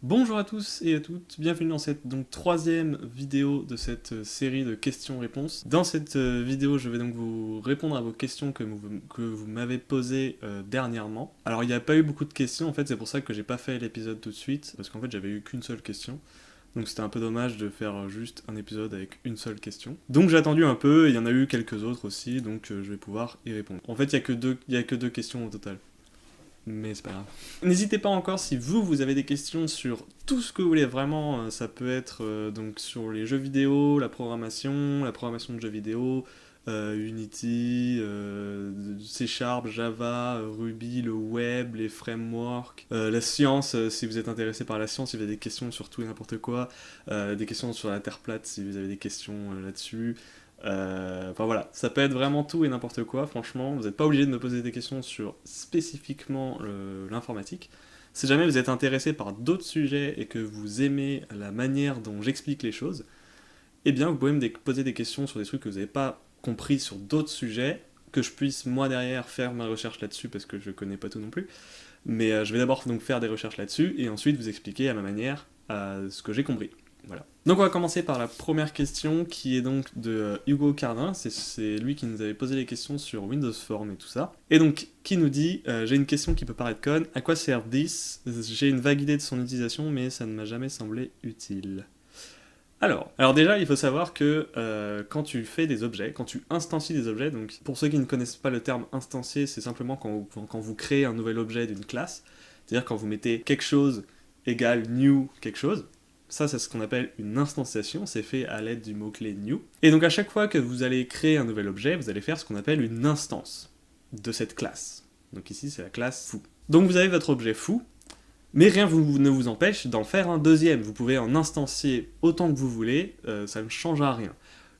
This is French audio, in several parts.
Bonjour à tous et à toutes, bienvenue dans cette troisième vidéo de cette série de questions-réponses. Dans cette vidéo, je vais donc vous répondre à vos questions que vous m'avez posées dernièrement. Alors il n'y a pas eu beaucoup de questions en fait, c'est pour ça que j'ai pas fait l'épisode tout de suite, parce qu'en fait j'avais eu qu'une seule question. Donc c'était un peu dommage de faire juste un épisode avec une seule question. Donc j'ai attendu un peu, et il y en a eu quelques autres aussi, donc je vais pouvoir y répondre. En fait il y a que deux questions au total. Mais c'est pas grave. N'hésitez pas encore si vous avez des questions sur tout ce que vous voulez, vraiment, ça peut être donc sur les jeux vidéo, la programmation de jeux vidéo, Unity, C Sharp, Java, Ruby, le web, les frameworks, la science, si vous êtes intéressé par la science, si vous avez des questions sur tout et n'importe quoi, des questions sur la Terre plate, si vous avez des questions là-dessus, enfin voilà, ça peut être vraiment tout et n'importe quoi, franchement, vous n'êtes pas obligé de me poser des questions sur spécifiquement l'informatique. Si jamais vous êtes intéressé par d'autres sujets et que vous aimez la manière dont j'explique les choses, eh bien vous pouvez me poser des questions sur des trucs que vous n'avez pas compris sur d'autres sujets, que je puisse moi derrière faire ma recherche là-dessus parce que je connais pas tout non plus. Mais je vais d'abord donc faire des recherches là-dessus et ensuite vous expliquer à ma manière ce que j'ai compris. Voilà. Donc on va commencer par la première question qui est donc de Hugo Cardin, c'est lui qui nous avait posé les questions sur Windows Form et tout ça. Et donc qui nous dit j'ai une question qui peut paraître conne, à quoi sert this? J'ai une vague idée de son utilisation mais ça ne m'a jamais semblé utile. Alors déjà, il faut savoir que quand tu fais des objets, quand tu instancies des objets, donc pour ceux qui ne connaissent pas le terme instancier, c'est simplement quand vous créez un nouvel objet d'une classe, c'est-à-dire quand vous mettez quelque chose égale new quelque chose, ça c'est ce qu'on appelle une instantiation, c'est fait à l'aide du mot-clé new. Et donc à chaque fois que vous allez créer un nouvel objet, vous allez faire ce qu'on appelle une instance de cette classe. Donc ici c'est la classe foo. Donc vous avez votre objet foo, mais rien ne vous empêche d'en faire un deuxième. Vous pouvez en instancier autant que vous voulez, ça ne changera rien.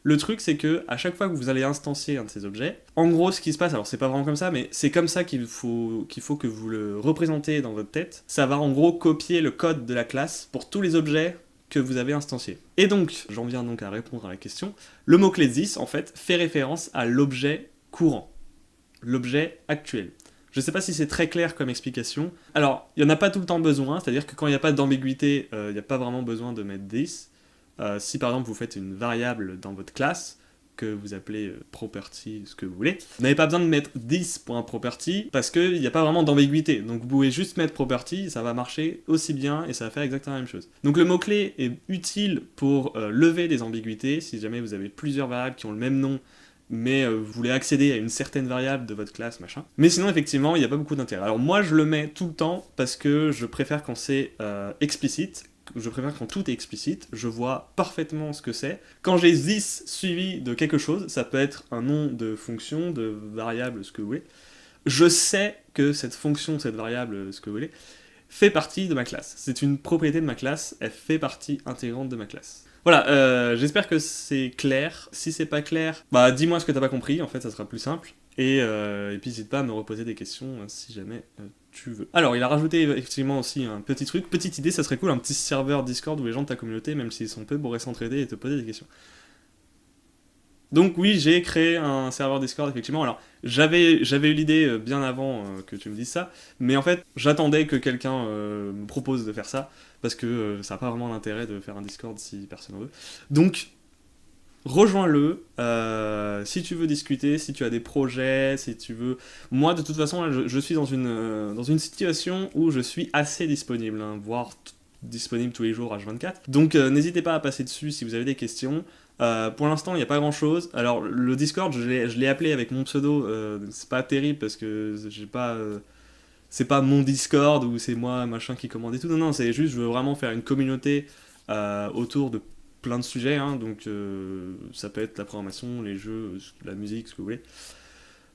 Le truc, c'est que à chaque fois que vous allez instancier un de ces objets, en gros, ce qui se passe, alors c'est pas vraiment comme ça, mais c'est comme ça qu'il faut que vous le représentez dans votre tête. Ça va en gros copier le code de la classe pour tous les objets que vous avez instanciés. Et donc, j'en viens donc à répondre à la question. Le mot-clé this, en fait, fait référence à l'objet courant, l'objet actuel. Je sais pas si c'est très clair comme explication. Alors, il n'y en a pas tout le temps besoin, c'est-à-dire que quand il n'y a pas d'ambiguïté, il n'y a pas vraiment besoin de mettre this. Si par exemple vous faites une variable dans votre classe, que vous appelez property, ce que vous voulez, vous n'avez pas besoin de mettre this.property parce qu'il n'y a pas vraiment d'ambiguïté. Donc vous pouvez juste mettre property, ça va marcher aussi bien et ça va faire exactement la même chose. Donc le mot-clé est utile pour lever des ambiguïtés, si jamais vous avez plusieurs variables qui ont le même nom, mais vous voulez accéder à une certaine variable de votre classe, machin. Mais sinon, effectivement, il n'y a pas beaucoup d'intérêt. Alors moi, je le mets tout le temps parce que je préfère quand c'est explicite, je préfère quand tout est explicite, je vois parfaitement ce que c'est. Quand j'ai this suivi de quelque chose, ça peut être un nom de fonction, de variable, ce que vous voulez, je sais que cette fonction, cette variable, ce que vous voulez, fait partie de ma classe. C'est une propriété de ma classe, elle fait partie intégrante de ma classe. Voilà, j'espère que c'est clair. Si c'est pas clair, bah dis-moi ce que t'as pas compris, en fait ça sera plus simple. Et puis n'hésite pas à me reposer des questions si jamais tu veux. Alors il a rajouté effectivement aussi un petit truc, petite idée, ça serait cool, un petit serveur Discord où les gens de ta communauté, même s'ils sont peu, pourraient s'entraider et te poser des questions. Donc oui, j'ai créé un serveur Discord, effectivement. Alors, j'avais eu l'idée bien avant que tu me dises ça, mais en fait, j'attendais que quelqu'un me propose de faire ça, parce que ça n'a pas vraiment d'intérêt de faire un Discord si personne en veut. Donc, rejoins-le, si tu veux discuter, si tu as des projets, si tu veux... Moi, de toute façon, là, je suis dans une situation où je suis assez disponible, hein, voire disponible tous les jours H24. Donc n'hésitez pas à passer dessus si vous avez des questions. Pour l'instant, il n'y a pas grand chose. Alors, le Discord, je l'ai appelé avec mon pseudo. C'est pas terrible parce que j'ai pas. C'est pas mon Discord ou c'est moi machin qui commande et tout. Non, non, c'est juste, je veux vraiment faire une communauté autour de plein de sujets. Hein, donc, ça peut être la programmation, les jeux, la musique, ce que vous voulez.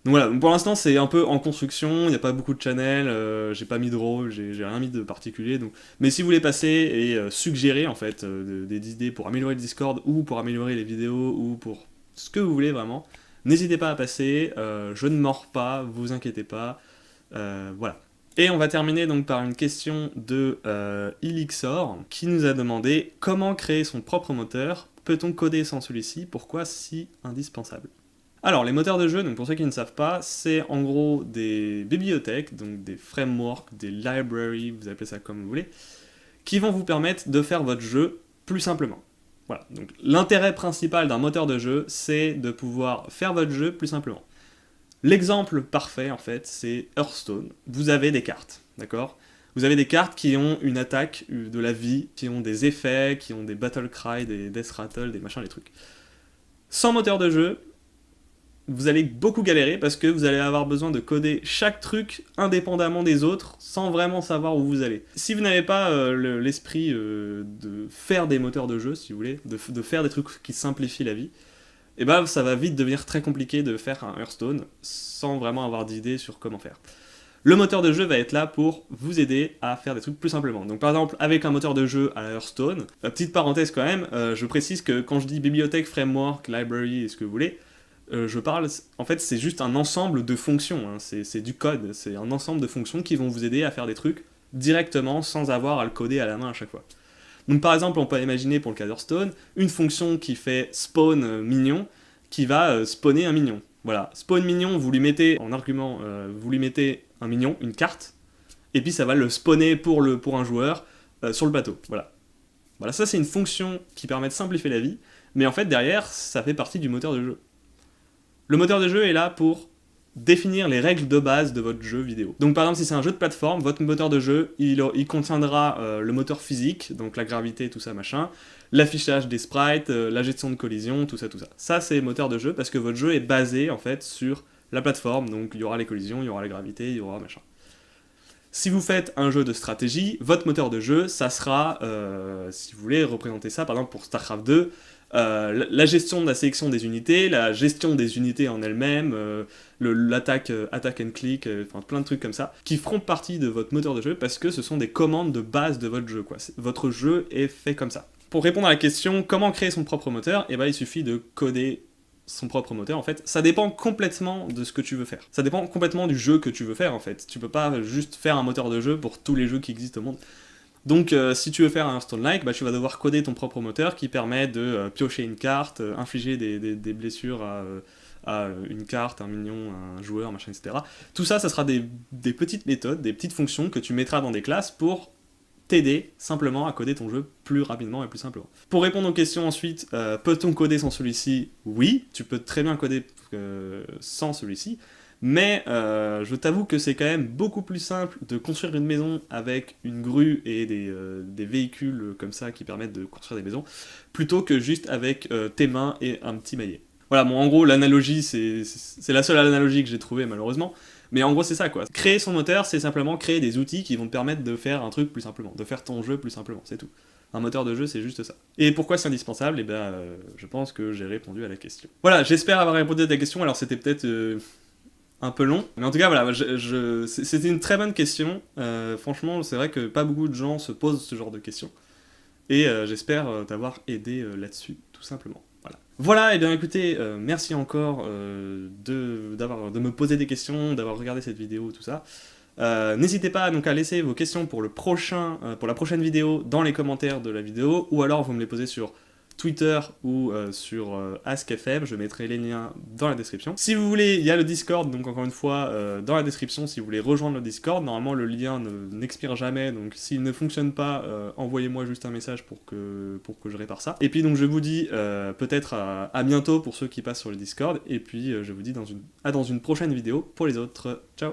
Donc voilà, pour l'instant c'est un peu en construction, il n'y a pas beaucoup de channels, j'ai pas mis de rôle, j'ai rien mis de particulier. Donc... Mais si vous voulez passer et suggérer en fait des idées pour améliorer le Discord ou pour améliorer les vidéos ou pour ce que vous voulez vraiment, n'hésitez pas à passer, je ne mords pas, vous inquiétez pas, voilà. Et on va terminer donc par une question de Elixor qui nous a demandé comment créer son propre moteur, peut-on coder sans celui-ci, pourquoi si indispensable? Alors, les moteurs de jeu, donc pour ceux qui ne savent pas, c'est en gros des bibliothèques, donc des frameworks, des libraries, vous appelez ça comme vous voulez, qui vont vous permettre de faire votre jeu plus simplement. Voilà, donc l'intérêt principal d'un moteur de jeu, c'est de pouvoir faire votre jeu plus simplement. L'exemple parfait, en fait, c'est Hearthstone. Vous avez des cartes, d'accord ? Vous avez des cartes qui ont une attaque de la vie, qui ont des effets, qui ont des battle cry, des death rattle, des machins, des trucs. Sans moteur de jeu, vous allez beaucoup galérer parce que vous allez avoir besoin de coder chaque truc indépendamment des autres sans vraiment savoir où vous allez. Si vous n'avez pas l'esprit de faire des moteurs de jeu, si vous voulez, de faire des trucs qui simplifient la vie, et ben ça va vite devenir très compliqué de faire un Hearthstone sans vraiment avoir d'idée sur comment faire. Le moteur de jeu va être là pour vous aider à faire des trucs plus simplement. Donc par exemple, avec un moteur de jeu à la Hearthstone, petite parenthèse quand même, je précise que quand je dis bibliothèque, framework, library et ce que vous voulez, je parle, en fait c'est juste un ensemble de fonctions, hein. C'est du code, c'est un ensemble de fonctions qui vont vous aider à faire des trucs directement sans avoir à le coder à la main à chaque fois. Donc par exemple, on peut imaginer pour le cas d'Hearthstone, une fonction qui fait spawn minion, qui va spawner un minion. Voilà, spawn minion, vous lui mettez en argument, vous lui mettez un minion, une carte, et puis ça va le spawner pour un joueur sur le bateau. Voilà. Voilà, ça c'est une fonction qui permet de simplifier la vie, mais en fait derrière, ça fait partie du moteur de jeu. Le moteur de jeu est là pour définir les règles de base de votre jeu vidéo. Donc par exemple, si c'est un jeu de plateforme, votre moteur de jeu, il contiendra le moteur physique, donc la gravité, tout ça, machin, l'affichage des sprites, la gestion de collision, tout ça, tout ça. Ça, c'est moteur de jeu parce que votre jeu est basé, en fait, sur la plateforme, donc il y aura les collisions, il y aura la gravité, il y aura machin. Si vous faites un jeu de stratégie, votre moteur de jeu, ça sera, si vous voulez représenter ça, par exemple pour StarCraft 2, la gestion de la sélection des unités, la gestion des unités en elles-mêmes, l'attaque attack and click, enfin plein de trucs comme ça, qui feront partie de votre moteur de jeu parce que ce sont des commandes de base de votre jeu, quoi. Votre jeu est fait comme ça. Pour répondre à la question comment créer son propre moteur, eh ben, il suffit de coder son propre moteur. En fait, ça dépend complètement de ce que tu veux faire. Ça dépend complètement du jeu que tu veux faire, en fait. Tu peux pas juste faire un moteur de jeu pour tous les jeux qui existent au monde. Donc si tu veux faire un Hearthstone-like, bah, tu vas devoir coder ton propre moteur qui permet de piocher une carte, infliger des blessures à une carte, un minion, un joueur, machin, etc. Tout ça, ça sera des petites méthodes, des petites fonctions que tu mettras dans des classes pour t'aider simplement à coder ton jeu plus rapidement et plus simplement. Pour répondre aux questions ensuite, peut-on coder sans celui-ci ? Oui, tu peux très bien coder sans celui-ci, mais je t'avoue que c'est quand même beaucoup plus simple de construire une maison avec une grue et des véhicules comme ça qui permettent de construire des maisons, plutôt que juste avec tes mains et un petit maillet. Voilà, bon, en gros, l'analogie, c'est la seule analogie que j'ai trouvée, malheureusement, mais en gros, c'est ça, quoi. Créer son moteur, c'est simplement créer des outils qui vont te permettre de faire un truc plus simplement, de faire ton jeu plus simplement, c'est tout. Un moteur de jeu, c'est juste ça. Et pourquoi c'est indispensable ? Eh ben, je pense que j'ai répondu à la question. Voilà, j'espère avoir répondu à ta question, alors c'était peut-être un peu long, mais en tout cas, voilà, c'était une très bonne question. Franchement, c'est vrai que pas beaucoup de gens se posent ce genre de questions, et j'espère t'avoir aidé là-dessus, tout simplement. Voilà, et bien écoutez, merci encore de me poser des questions, d'avoir regardé cette vidéo, tout ça. N'hésitez pas donc à laisser vos questions pour la prochaine vidéo dans les commentaires de la vidéo, ou alors vous me les posez sur Twitter ou sur AskFM, je mettrai les liens dans la description. Si vous voulez, il y a le Discord, donc encore une fois, dans la description, si vous voulez rejoindre le Discord, normalement le lien n'expire jamais, donc s'il ne fonctionne pas, envoyez-moi juste un message pour que je répare ça. Et puis donc je vous dis peut-être à bientôt pour ceux qui passent sur le Discord, et puis je vous dis dans une prochaine vidéo pour les autres. Ciao.